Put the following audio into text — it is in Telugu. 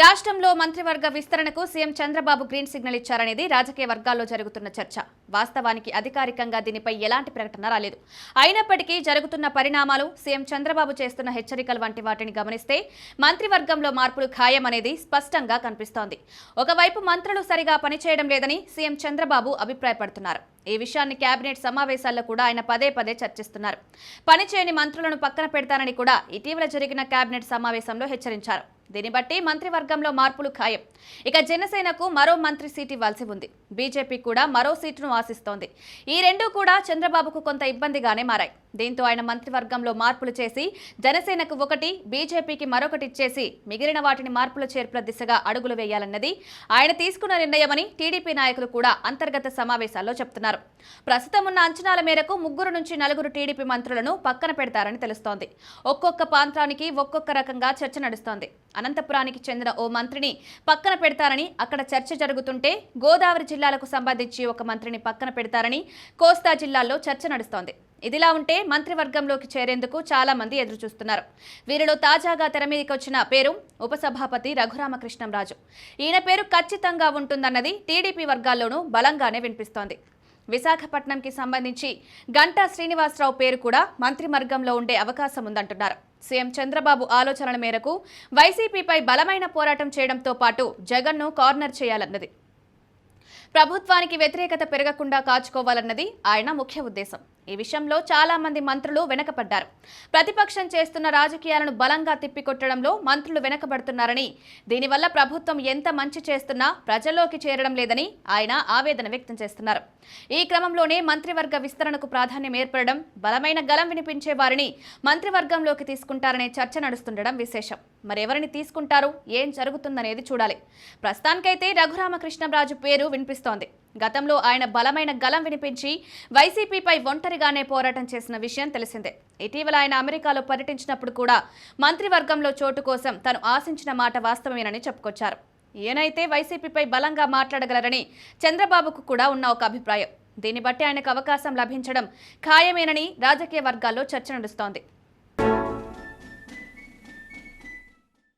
రాష్ట్రంలో మంత్రివర్గ విస్తరణకు సీఎం చంద్రబాబు గ్రీన్ సిగ్నల్ ఇచ్చారనేది రాజకీయ వర్గాల్లో జరుగుతున్న చర్చ. వాస్తవానికి అధికారికంగా దీనిపై ఎలాంటి ప్రకటన రాలేదు. అయినప్పటికీ జరుగుతున్న పరిణామాలు, సీఎం చంద్రబాబు చేస్తున్న హెచ్చరికలు వంటి వాటిని గమనిస్తే మంత్రివర్గంలో మార్పులు ఖాయమనేది స్పష్టంగా కనిపిస్తోంది. ఒకవైపు మంత్రులు సరిగా పనిచేయడం లేదని సీఎం చంద్రబాబు అభిప్రాయపడుతున్నారు. ఈ విషయాన్ని కేబినెట్ సమావేశాల్లో కూడా ఆయన పదే పదే చర్చిస్తున్నారు. పనిచేయని మంత్రులను పక్కన పెడతారని కూడా ఇటీవల జరిగిన కేబినెట్ సమావేశంలో హెచ్చరించారు. దీన్ని బట్టి మంత్రివర్గంలో మార్పులు ఖాయం. ఇక జనసేనకు మరో మంత్రి సీటు ఇవ్వాల్సి ఉంది. బీజేపీ కూడా మరో సీటును ఆశిస్తోంది. ఈ రెండూ కూడా చంద్రబాబుకు కొంత ఇబ్బందిగానే మారాయి. దీంతో ఆయన మంత్రివర్గంలో మార్పులు చేసి జనసేనకు ఒకటి, బీజేపీకి మరొకటి ఇచ్చేసి మిగిలిన వాటిని మార్పుల చేర్పుల దిశగా అడుగులు వేయాలన్నది ఆయన తీసుకున్న నిర్ణయమని టీడీపీ నాయకులు కూడా అంతర్గత సమావేశాల్లో చెప్తున్నారు. ప్రస్తుతం ఉన్న అంచనాల మేరకు 3 నుంచి 4 టీడీపీ మంత్రులను పక్కన పెడతారని తెలుస్తోంది. ఒక్కొక్క ప్రాంతానికి ఒక్కొక్క రకంగా చర్చ నడుస్తోంది. అనంతపురానికి చెందిన ఓ మంత్రిని పక్కన పెడతారని అక్కడ చర్చ జరుగుతుంటే, గోదావరి జిల్లాలకు సంబంధించి ఒక మంత్రిని పక్కన పెడతారని కోస్తా జిల్లాల్లో చర్చ నడుస్తోంది. ఇదిలా ఉంటే మంత్రివర్గంలోకి చేరేందుకు చాలా మంది ఎదురుచూస్తున్నారు. వీరిలో తాజాగా తెరమీదికి వచ్చిన పేరు ఉపసభాపతి రఘురామకృష్ణంరాజు. ఈయన పేరు ఖచ్చితంగా ఉంటుందన్నది టీడీపీ వర్గాల్లోనూ బలంగానే వినిపిస్తోంది. విశాఖపట్నంకి సంబంధించి గంటా శ్రీనివాసరావు పేరు కూడా మంత్రివర్గంలో ఉండే అవకాశం ఉందంటున్నారు. సీఎం చంద్రబాబు ఆలోచనల మేరకు వైసీపీపై బలమైన పోరాటం చేయడంతో పాటు జగన్ను కార్నర్ చేయాలన్నది. ప్రభుత్వానికి వ్యతిరేకత పెరగకుండా కాచుకోవాలన్నది ఆయన ముఖ్య ఉద్దేశం. ఈ విషయంలో చాలా మంది మంత్రులు వెనకపడ్డారు. ప్రతిపక్షం చేస్తున్న రాజకీయాలను బలంగా తిప్పికొట్టడంలో మంత్రులు వెనకబడుతున్నారని, దీనివల్ల ప్రభుత్వం ఎంత మంచి చేస్తున్నా ప్రజల్లోకి చేరడం లేదని ఆయన ఆవేదన వ్యక్తం చేస్తున్నారు. ఈ క్రమంలోనే మంత్రివర్గ విస్తరణకు ప్రాధాన్యం ఏర్పడడం, బలమైన గలం వినిపించే వారిని మంత్రివర్గంలోకి తీసుకుంటారనే చర్చ నడుస్తుండడం విశేషం. మరెవరిని తీసుకుంటారు, ఏం జరుగుతుందనేది చూడాలి. ప్రస్తుతానికైతే రఘురామకృష్ణంరాజు పేరు వినిపిస్తోంది. గతంలో ఆయన బలమైన గలం వినిపించి వైసీపీపై ఒంటరిగానే పోరాటం చేసిన విషయం తెలిసిందే. ఇటీవల ఆయన అమెరికాలో పర్యటించినప్పుడు కూడా మంత్రివర్గంలో చోటు కోసం తను ఆశించిన మాట వాస్తవమేనని చెప్పుకొచ్చారు. ఈయనైతే వైసీపీపై బలంగా మాట్లాడగలరని చంద్రబాబుకు కూడా ఉన్న ఒక అభిప్రాయం. దీన్ని బట్టి ఆయనకు అవకాశం లభించడం ఖాయమేనని రాజకీయ వర్గాల్లో చర్చ నడుస్తోంది.